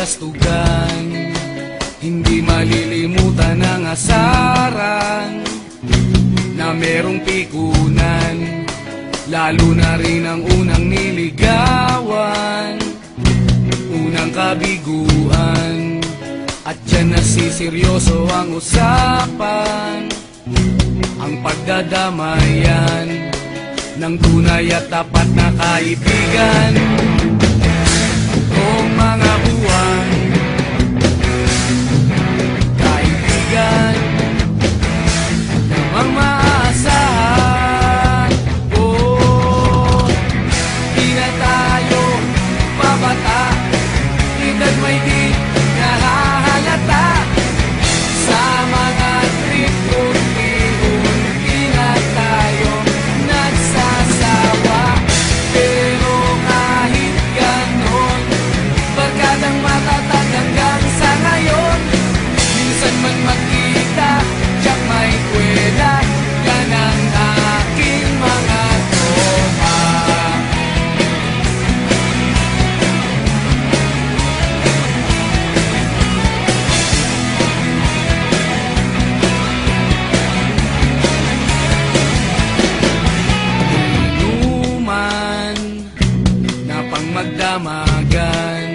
kastugan, hindi malilimutan ang asaran na merong pikunan, lalo na rin ang unang niligawan, unang kabiguan. At dyan nasiseryoso ang usapan, ang pagdadamayan ng tunay at tapat na kaibigan. Kung mga buwan, kaibigan namang maaasahan. Oh, di na tayo babata, edad may di nahahalata. Sa mga trip unti-unti na tayo nagsasawa. Pero kahit ganon, barkadang matatag hanggang sa ngayon. Minsan man magkita, tiyak may kwela, yan ang aking mga tropa. Inuman na pang magdamagan,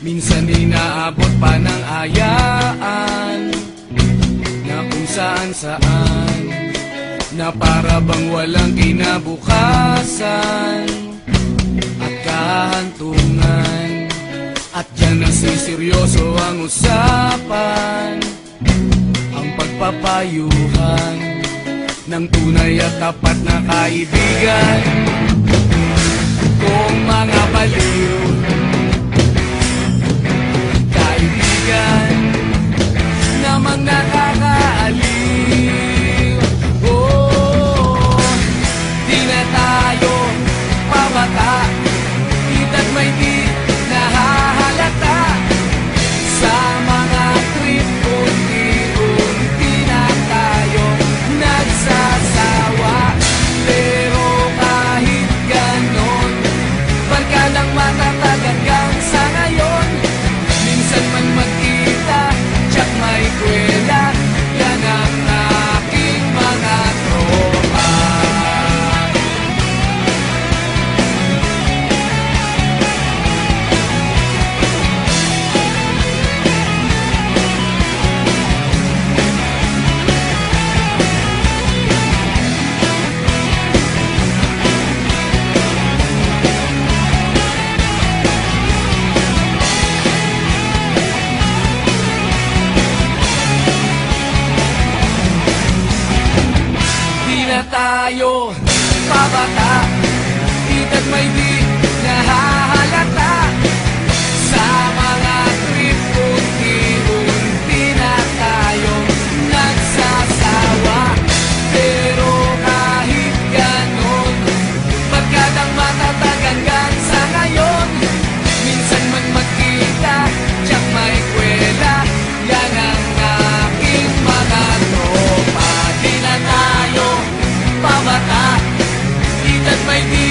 minsan inaabot pa ng ayaan, na kung saan-saan, na para bang walang kinabukasan at kahantungan. At dyan nasiseryoso ang usapan, ang pagpapayuhan ng tunay at tapat na kaibigan. Kung mga baliw, kaibigan namang nakakaaliw. Oh, di na tayo pabata, edad may di nahahalata. Sa mga trip unti-unti na tayo nagsasawa. Pero kahit ganon, barkadang matatag hanggang sa ngayon. Minsan man magkita, tiyak may kwela, yan ang aking mga tropa. Di na tayo pabata, edad may di nahahalata. Sa mga trip unti-unti na tayo nagsasawa. Pero kahit ganon, barkadang matatag hanggang sa ngayon. Minsan man magkita, tiyak may kwela, yan ang aking mga tropa. Di na tayo pabata, edad may di